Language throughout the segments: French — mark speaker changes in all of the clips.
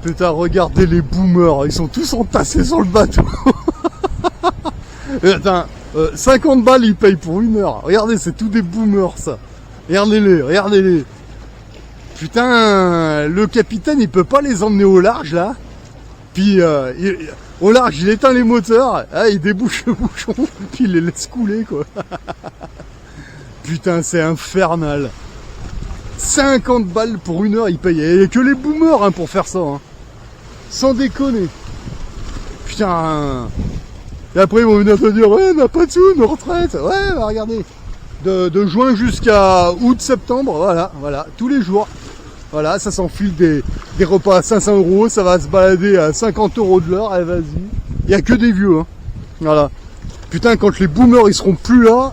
Speaker 1: Putain, regardez les boomers, ils sont tous entassés sur le bateau. Putain, 50 balles ils payent pour 1 heure. Regardez, c'est tous des boomers ça. Regardez-les, regardez-les. Putain, le capitaine il peut pas les emmener au large là. Puis au large il éteint les moteurs, il débouche le bouchon, puis il les laisse couler quoi. Putain, c'est infernal. 50 balles pour 1 heure ils payent. Il n'y a que les boomers hein, pour faire ça. Hein. Sans déconner. Putain. Et après ils vont venir te dire ouais, on n'a pas de sous, nos retraites. Ouais, bah, regardez. De juin jusqu'à août-septembre, voilà, tous les jours. Voilà, ça s'enfile des repas à 500 €, ça va se balader à 50 € de l'heure, allez vas-y. Il n'y a que des vieux, hein. Voilà. Putain, quand les boomers ils seront plus là,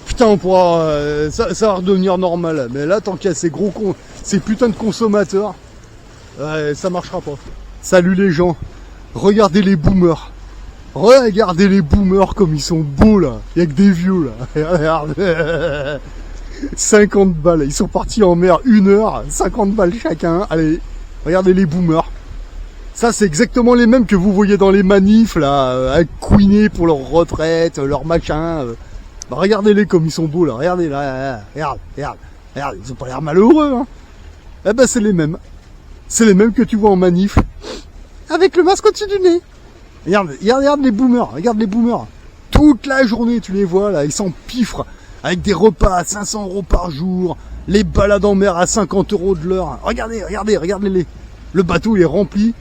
Speaker 1: putain on pourra, ça va redevenir normal. Mais là, tant qu'il y a ces gros cons, ces putains de consommateurs, ça marchera pas. Salut les gens, regardez les boomers. Regardez les boomers comme ils sont beaux là. Il n'y a que des vieux là. Regarde. 50 balles. Ils sont partis en mer 1 heure. 50 balles chacun. Allez, regardez les boomers. Ça c'est exactement les mêmes que vous voyez dans les manifs là. À couiner pour leur retraite, leur machin. Bah, regardez-les comme ils sont beaux là. Regardez là. Regarde. Ils ont pas l'air malheureux. Hein. Eh ben c'est les mêmes. C'est les mêmes que tu vois en manif. Avec le masque au-dessus du nez. Regarde les boomers, regarde les boomers. Toute la journée, tu les vois là, ils s'empiffrent avec des repas à 500 € par jour, les balades en mer à 50 € de l'heure. Regardez-les. Le bateau il est rempli.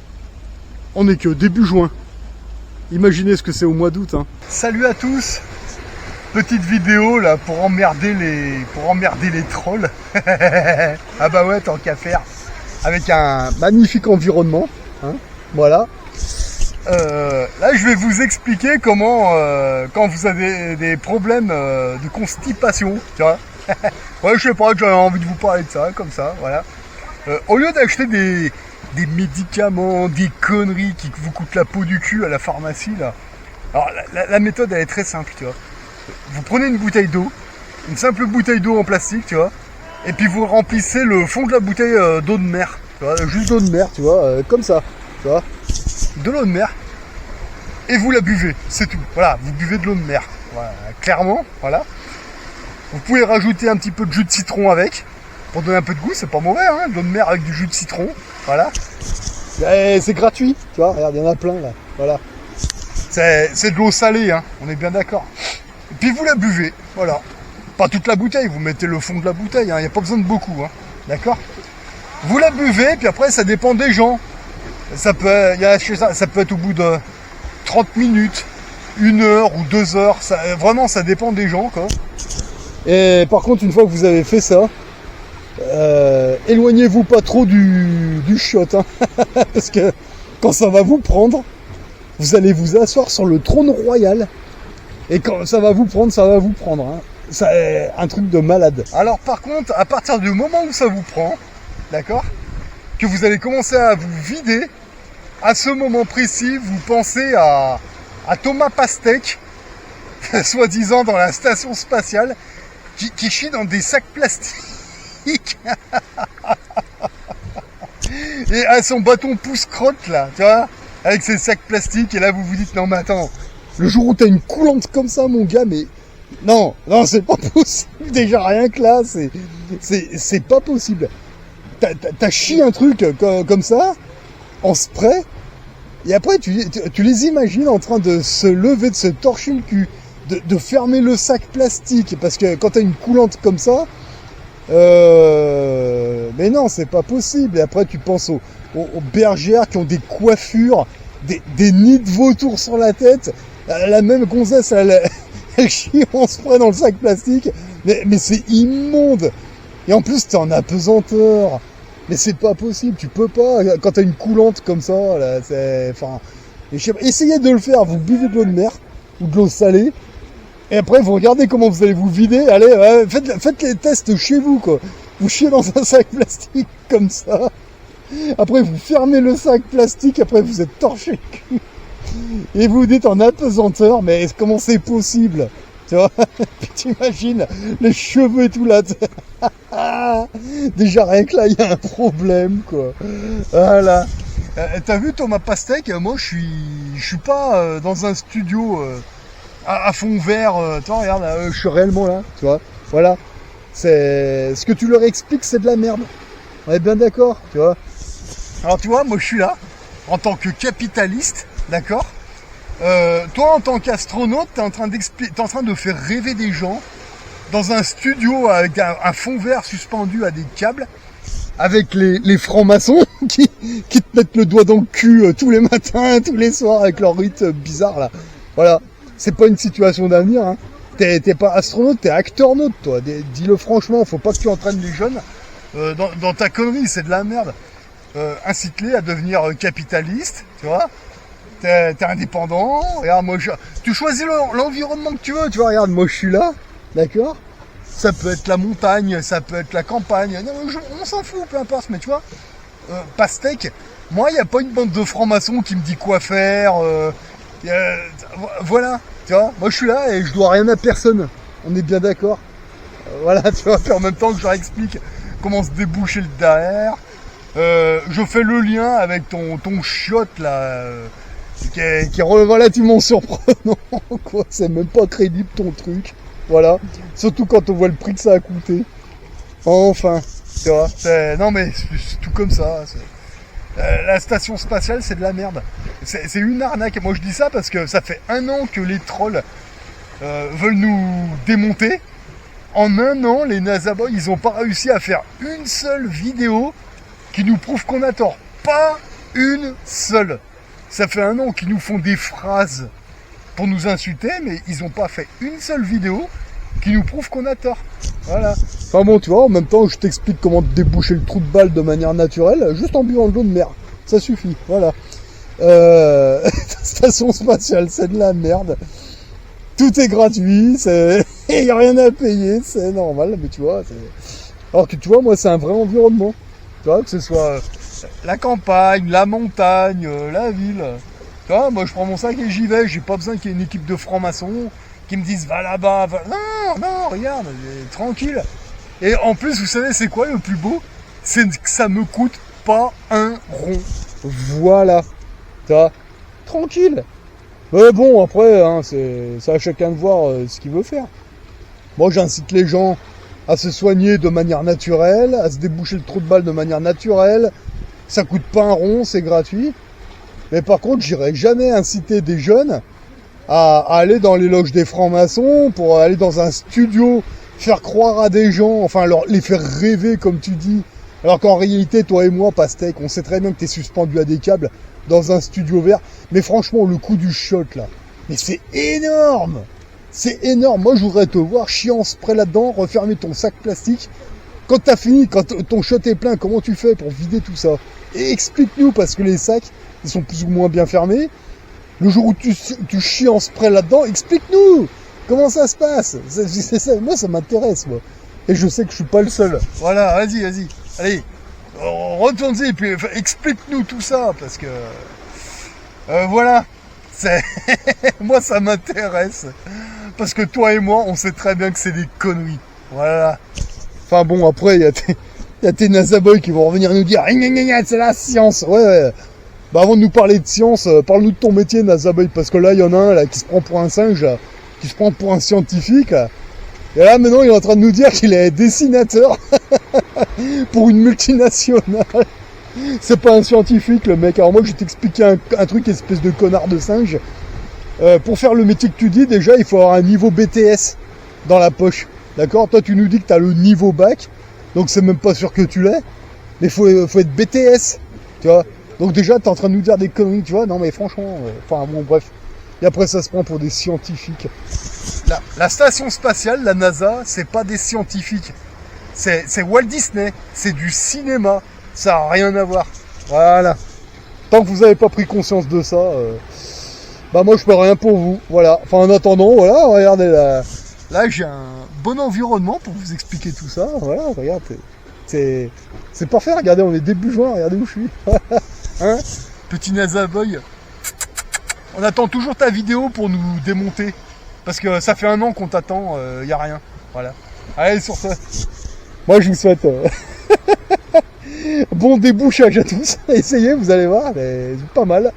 Speaker 1: On est que début juin. Imaginez ce que c'est au mois d'août. Hein. Salut à tous. Petite vidéo là pour emmerder les trolls. Ah bah ouais, tant qu'à faire. Avec un magnifique environnement. Hein. Voilà. Là, je vais vous expliquer comment, quand vous avez des problèmes de constipation, tu vois. Ouais, je sais pas, j'avais envie de vous parler de ça, comme ça, voilà. Au lieu d'acheter des médicaments, des conneries qui vous coûtent la peau du cul à la pharmacie, là. Alors, la méthode, elle est très simple, tu vois. Vous prenez une bouteille d'eau, une simple bouteille d'eau en plastique, tu vois, et puis vous remplissez le fond de la bouteille d'eau de mer, tu vois, juste d'eau de mer, tu vois, comme ça, tu vois. De l'eau de mer et vous la buvez, c'est tout. Voilà, vous buvez de l'eau de mer. Voilà, clairement, voilà. Vous pouvez rajouter un petit peu de jus de citron avec pour donner un peu de goût, c'est pas mauvais, hein, de l'eau de mer avec du jus de citron. Voilà. Et c'est gratuit, tu vois, regarde, il y en a plein là. Voilà. C'est de l'eau salée, hein, on est bien d'accord. Et puis vous la buvez, voilà. Pas toute la bouteille, vous mettez le fond de la bouteille, hein, il n'y a pas besoin de beaucoup, hein. D'accord. Vous la buvez, puis après ça dépend des gens. Ça peut être au bout de 30 minutes, 1 heure ou 2 heures, vraiment ça dépend des gens quoi. Et par contre une fois que vous avez fait ça, éloignez-vous pas trop du shot, hein, parce que quand ça va vous prendre, vous allez vous asseoir sur le trône royal, et quand ça va vous prendre, hein. C'est un truc de malade. Alors par contre, à partir du moment où ça vous prend, d'accord, que vous allez commencer à vous vider, à ce moment précis, vous pensez à Thomas Pastek, soi-disant dans la station spatiale, qui chie dans des sacs plastiques. Et à son bâton pousse-crotte là, tu vois, avec ses sacs plastiques, et là vous vous dites, non mais attends, le jour où t'as une coulante comme ça mon gars, mais non, c'est pas possible, déjà rien que là, c'est pas possible. T'as chié un truc comme ça, en spray, et après tu les imagines en train de se lever, de se torcher le cul, de fermer le sac plastique, parce que quand t'as une coulante comme ça, mais non, c'est pas possible. Et après tu penses aux bergères qui ont des coiffures, des nids de vautours sur la tête, la même gonzesse, elle chie en spray dans le sac plastique, mais c'est immonde, et en plus t'es en apesanteur. Mais c'est pas possible, tu peux pas, quand t'as une coulante comme ça, là, essayez de le faire, vous buvez de l'eau de mer, ou de l'eau salée, et après vous regardez comment vous allez vous vider, allez, faites les tests chez vous, quoi. Vous chiez dans un sac plastique, comme ça, après vous fermez le sac plastique, après vous êtes torché le cul, et vous dites en apesanteur, mais comment c'est possible? tu vois. Puis t'imagines les cheveux et tout là. Déjà rien que là, il y a un problème, quoi. Voilà. T'as vu Thomas Pastèque? Moi, je suis pas dans un studio à fond vert. Tu vois, regarde, je suis réellement là, tu vois. Voilà. C'est ce que tu leur expliques, c'est de la merde. On est bien d'accord, tu vois. Alors, tu vois, moi, je suis là en tant que capitaliste, d'accord. Toi, en tant qu'astronaute, t'es en train de faire rêver des gens dans un studio avec un fond vert suspendu à des câbles, avec les francs-maçons qui te mettent le doigt dans le cul tous les matins, tous les soirs, avec leur rite bizarre là. Voilà, c'est pas une situation d'avenir, hein. T'es pas astronaute, t'es acteur-naute, toi. Dis-le franchement, faut pas que tu entraînes les jeunes dans ta connerie, c'est de la merde. Incite-les à devenir capitalistes, tu vois. T'es indépendant, regarde, moi, tu choisis l'environnement que tu veux, tu vois, regarde, moi je suis là, d'accord. Ça peut être la montagne, ça peut être la campagne, non, on s'en fout, peu importe, mais tu vois, Pastèque, moi, il n'y a pas une bande de francs-maçons qui me dit quoi faire, voilà, tu vois, moi je suis là et je dois rien à personne, on est bien d'accord. Voilà, tu vois, puis en même temps que je leur explique comment se déboucher le derrière, je fais le lien avec ton chiotte là, qui est relativement surprenant, quoi, c'est même pas crédible ton truc, voilà, surtout quand on voit le prix que ça a coûté, enfin, tu vois, non mais c'est tout comme ça, la station spatiale c'est de la merde, c'est une arnaque, moi je dis ça parce que ça fait 1 an que les trolls veulent nous démonter, en 1 an les NASA Boys ils ont pas réussi à faire une seule vidéo qui nous prouve qu'on a tort, pas une seule. Ça fait 1 an qu'ils nous font des phrases pour nous insulter, mais ils n'ont pas fait une seule vidéo qui nous prouve qu'on a tort. Voilà. Enfin bon, tu vois, en même temps, je t'explique comment te déboucher le trou de balle de manière naturelle, juste en buvant de l'eau de mer. Ça suffit, voilà. Station spatiale, c'est de la merde. Tout est gratuit, il n'y a rien à payer, c'est normal, mais tu vois, alors que tu vois, moi, c'est un vrai environnement. Tu vois, que ce soit la campagne, la montagne, la ville. Tu vois, moi je prends mon sac et j'y vais, j'ai pas besoin qu'il y ait une équipe de francs-maçons qui me disent va là-bas, va... Non, regarde, tranquille. Et en plus, vous savez, c'est quoi le plus beau? C'est que ça me coûte pas un rond. Voilà. Tu vois, tranquille. Mais bon, après, hein, c'est à chacun de voir ce qu'il veut faire. Moi, j'incite les gens à se soigner de manière naturelle, à se déboucher le trou de balle de manière naturelle. Ça coûte pas un rond, c'est gratuit. Mais par contre, j'irai jamais inciter des jeunes à aller dans les loges des francs-maçons pour aller dans un studio, faire croire à des gens, enfin les faire rêver comme tu dis. Alors qu'en réalité, toi et moi, Pastèque, on sait très bien que t'es suspendu à des câbles dans un studio vert. Mais franchement, le coup du shot là, mais c'est énorme! C'est énorme. Moi, je voudrais te voir chier en spray là-dedans, refermer ton sac plastique. Quand t'as fini, quand ton shot est plein, comment tu fais pour vider tout ça? Et explique-nous, parce que les sacs, ils sont plus ou moins bien fermés. Le jour où tu chies en spray là-dedans, explique-nous comment ça se passe. Moi, ça m'intéresse, moi. Et je sais que je suis pas le seul. Voilà, vas-y. Allez, retourne-y et puis explique-nous tout ça, parce que... voilà. Moi, ça m'intéresse. Parce que toi et moi, on sait très bien que c'est des conneries. Voilà. Enfin bon, après, il y a tes NASA Boys qui vont revenir nous dire c'est la science. Ouais. Bah avant de nous parler de science, parle-nous de ton métier, NASA Boy, parce que là, il y en a un là qui se prend pour un singe, qui se prend pour un scientifique. Et là, maintenant, il est en train de nous dire qu'il est dessinateur pour une multinationale. C'est pas un scientifique, le mec. Alors moi, je vais t'expliquer un truc, espèce de connard de singe. Pour faire le métier que tu dis, déjà, il faut avoir un niveau BTS dans la poche. D'accord? Toi, tu nous dis que tu as le niveau bac, donc c'est même pas sûr que tu l'aies. Mais faut être BTS, tu vois? Donc déjà, tu es en train de nous dire des conneries, tu vois? Non, mais franchement, enfin bon, bref. Et après, ça se prend pour des scientifiques. La station spatiale, la NASA, c'est pas des scientifiques. C'est Walt Disney, c'est du cinéma. Ça n'a rien à voir. Voilà. Tant que vous n'avez pas pris conscience de ça... bah moi je peux rien pour vous, voilà. Enfin en attendant, voilà, regardez là. Là j'ai un bon environnement pour vous expliquer tout ça, voilà, regarde, c'est parfait, regardez, on est début juin, regardez où je suis. Hein? Petit NASA Boy. On attend toujours ta vidéo pour nous démonter. Parce que ça fait 1 an qu'on t'attend, y a rien. Voilà. Allez, sur ça. Moi, je vous souhaite bon débouchage à tous. Essayez, vous allez voir, c'est pas mal.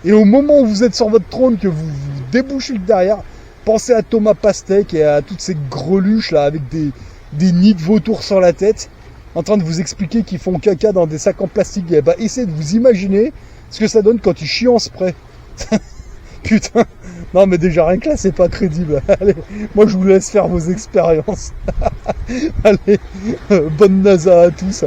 Speaker 1: Et au moment où vous êtes sur votre trône, que vous débouchez le derrière, pensez à Thomas Pastèque et à toutes ces greluches là avec des nids de vautours sur la tête, en train de vous expliquer qu'ils font caca dans des sacs en plastique. Et bah, essayez de vous imaginer ce que ça donne quand ils chient en spray. Putain. Non mais déjà rien que là c'est pas crédible. Allez, moi je vous laisse faire vos expériences. Allez, bonne NASA à tous.